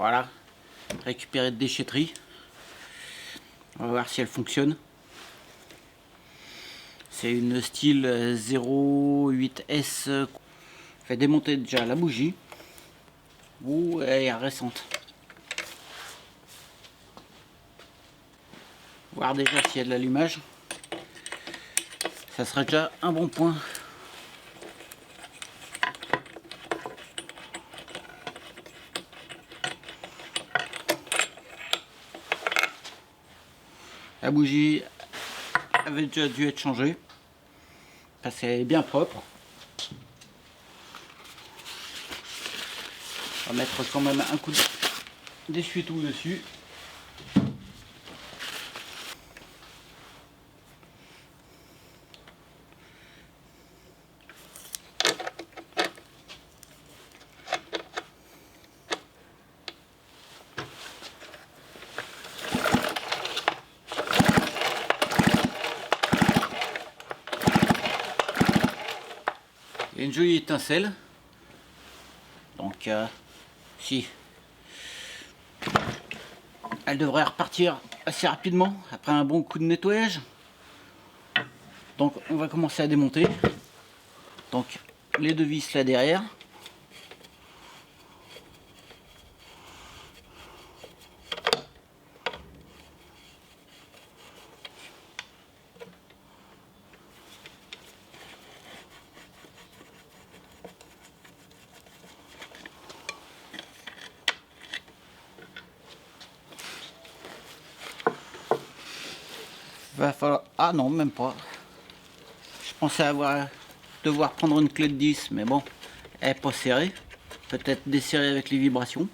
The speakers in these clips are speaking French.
Voilà, récupérée de déchetterie. On va voir si elle fonctionne. C'est une style 08S. Je vais démonter déjà la bougie. Ouh, elle est récente. Voir déjà s'il y a de l'allumage. Ça serait déjà un bon point. La bougie avait déjà dû être changée parce qu'elle est bien propre. On va mettre quand même un coup d'essuie-tout dessus. Il y a une jolie étincelle. Donc si elle devrait repartir assez rapidement après un bon coup de nettoyage. Donc on va commencer à démonter. Donc les deux vis là derrière. Va falloir... Ah non, même pas. Je pensais devoir prendre une clé de 10, mais bon, elle n'est pas serrée. Peut-être desserrée avec les vibrations.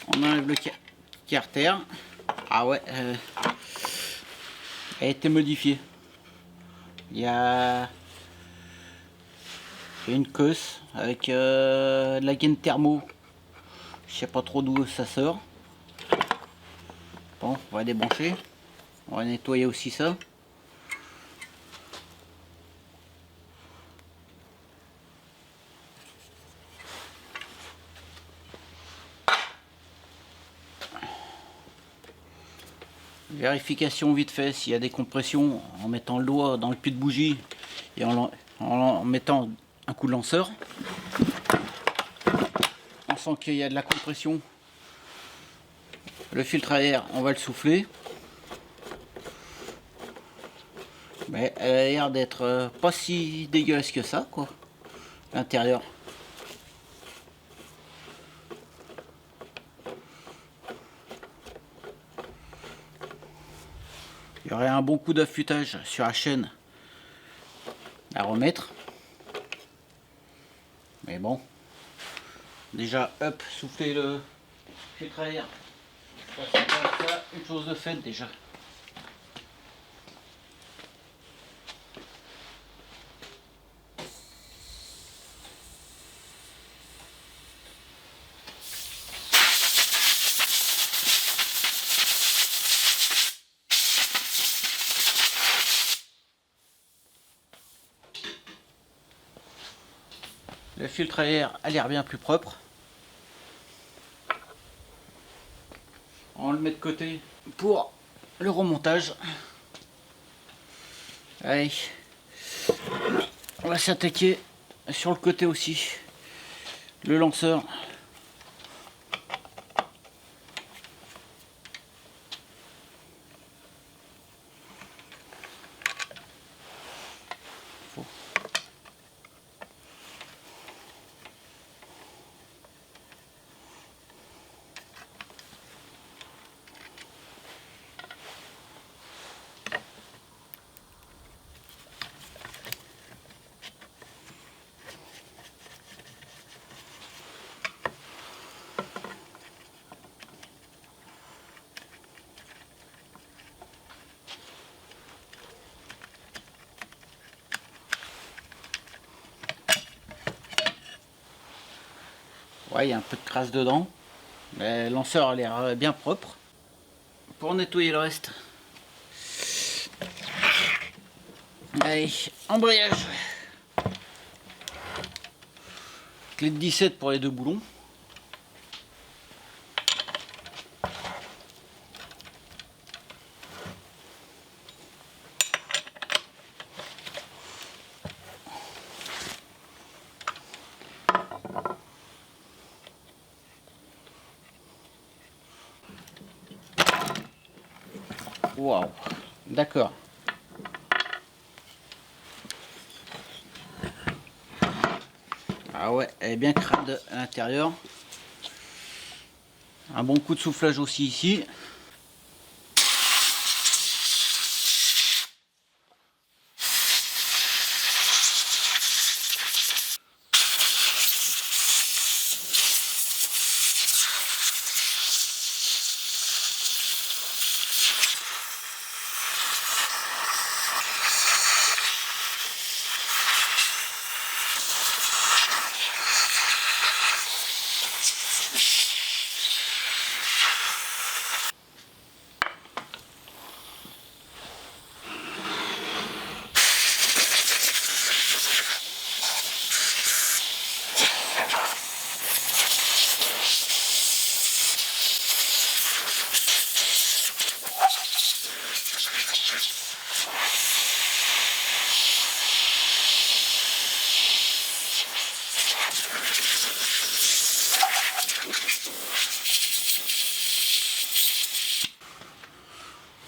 On enlève le carter. Ah ouais, elle a été modifiée. Il y a une queue avec de la gaine thermo. Je sais pas trop d'où ça sort. Bon, on va débrancher. On va nettoyer aussi ça. Vérification vite fait s'il y a des compressions en mettant le doigt dans le puits de bougie et en mettant un coup de lanceur. On sent qu'il y a de la compression. Le filtre à air, on va le souffler. Mais elle a l'air d'être pas si dégueulasse que ça, quoi. L'intérieur. Il y aurait un bon coup d'affûtage sur la chaîne à remettre. Mais bon. Déjà, hop, souffler le filtre à air. Ça, une chose de faite déjà. Le filtre à air a l'air bien plus propre. On le met de côté pour le remontage. Allez, on va s'attaquer sur le côté aussi. Le lanceur. Ouais, il y a un peu de crasse dedans. Le lanceur a l'air bien propre. Pour nettoyer le reste, allez, embrayage. Clé de 17 pour les 2 boulons. Waouh, d'accord. Ah ouais, elle est bien crade à l'intérieur. Un bon coup de soufflage aussi ici.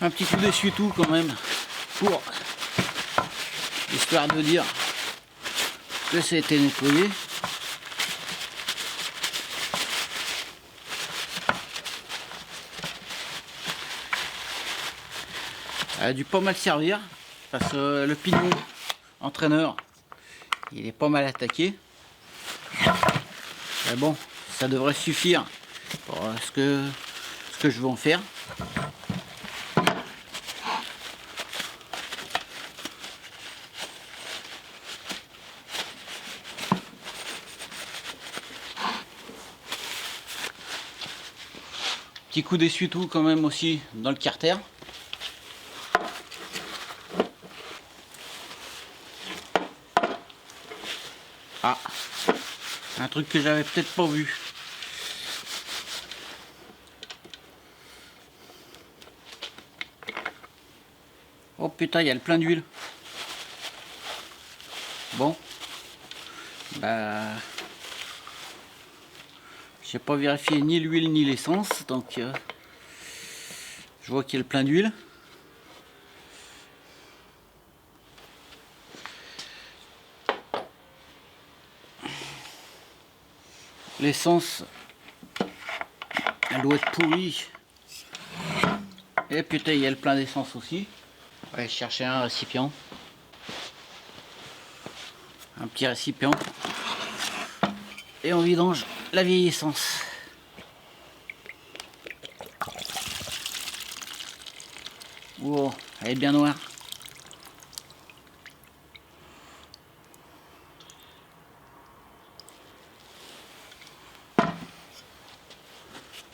Un petit coup d'essuie-tout quand même, pour histoire de dire que ça a été nettoyé. Elle a dû pas mal servir, parce que le pignon entraîneur, il est pas mal attaqué. Mais bon, ça devrait suffire pour ce que je veux en faire. Petit coup d'essuie-tout quand même aussi dans le carter. Ah, un truc que j'avais peut-être pas vu. Oh putain, il y a le plein d'huile. Bon, bah, j'ai pas vérifié ni l'huile ni l'essence, donc je vois qu'il y a le plein d'huile. L'essence, elle doit être pourrie. Et putain, il y a le plein d'essence aussi. On va aller chercher un récipient. Un petit récipient. Et on vidange la vieille essence. Wow, elle est bien noire.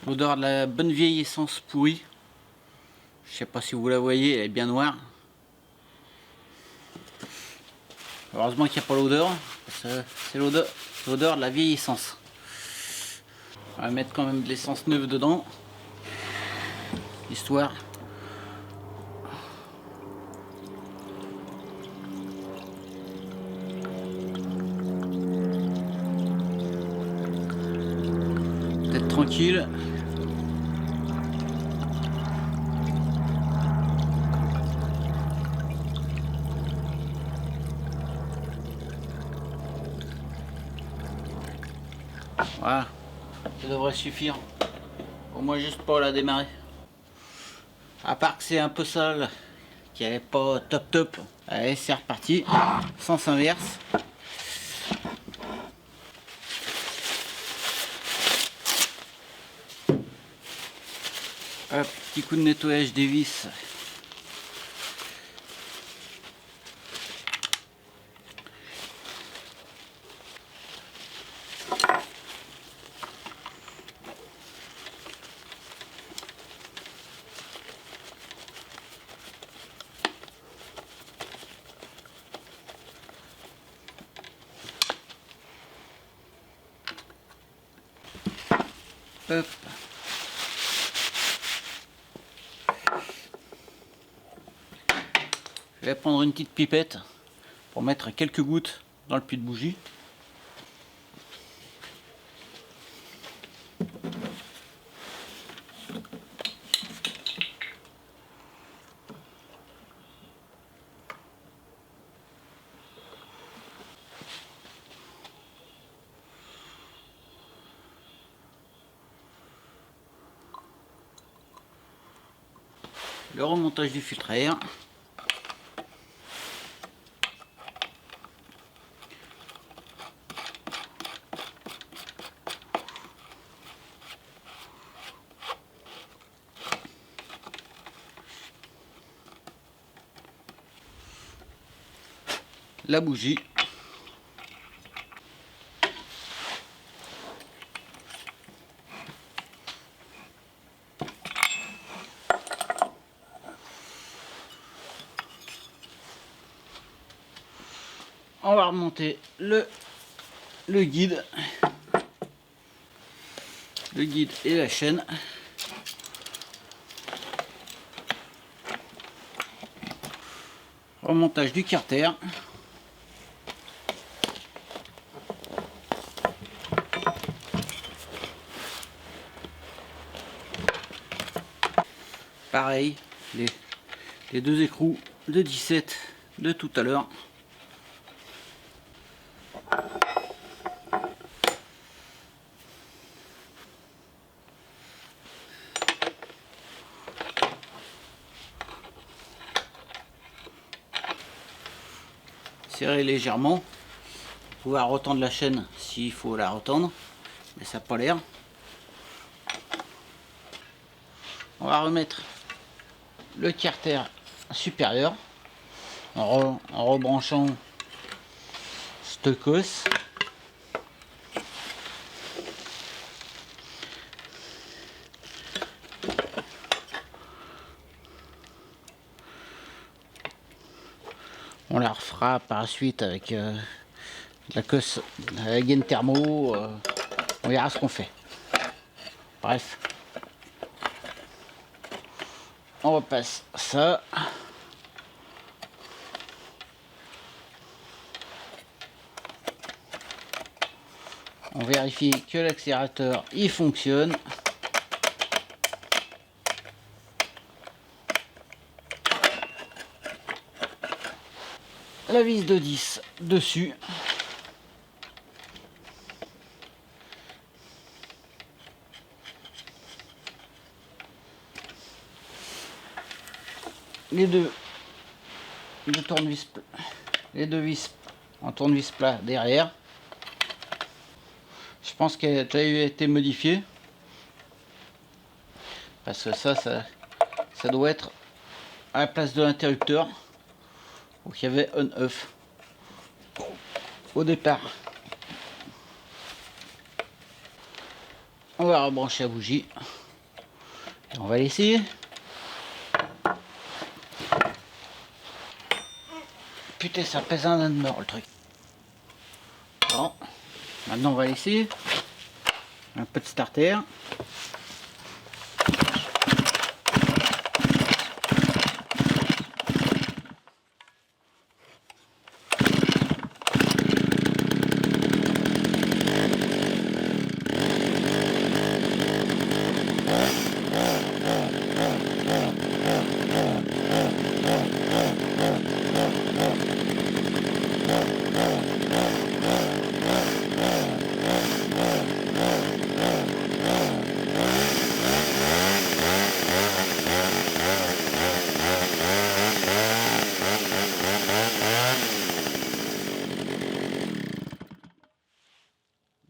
L'odeur de la bonne vieille essence pourrie. Je sais pas si vous la voyez, elle est bien noire. Heureusement qu'il n'y a pas l'odeur. C'est l'odeur de la vieille essence. On va mettre quand même de l'essence neuve dedans. Histoire. D'être tranquille. Voilà, ça devrait suffire. Au moins juste pour la démarrer. À part que c'est un peu sale, qui n'est pas top top. Allez, c'est reparti. Sens inverse. Hop, petit coup de nettoyage des vis. Hop. Je vais prendre une petite pipette pour mettre quelques gouttes dans le puits de bougie. Le remontage du filtre à air. La bougie. On va remonter le guide. Le guide et la chaîne. Remontage du carter. Pareil, les deux écrous de 17 de tout à l'heure. Serrer légèrement, pouvoir retendre la chaîne s'il faut la retendre, mais ça n'a pas l'air. On va remettre le carter supérieur en rebranchant cette cosse. On la refera par la suite avec la cosse, la gaine thermo, on verra ce qu'on fait. Bref, on repasse ça. On vérifie que l'accélérateur il fonctionne. La vis de 10 dessus. Les deux tournevis, les deux vis en tournevis plat derrière. Je pense qu'elle a déjà été modifiée parce que ça doit être à la place de l'interrupteur où il y avait on-off au départ. On va rebrancher la bougie et on va l'essayer. Putain, ça pèse un de mort le truc. Bon, maintenant on va l'essayer. Un peu de starter.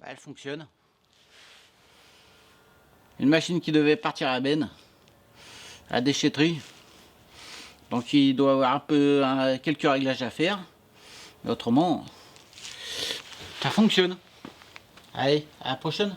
Elle fonctionne. Une machine qui devait partir à la benne, à la déchetterie. Donc il doit avoir quelques réglages à faire. Mais autrement, ça fonctionne. Allez, à la prochaine.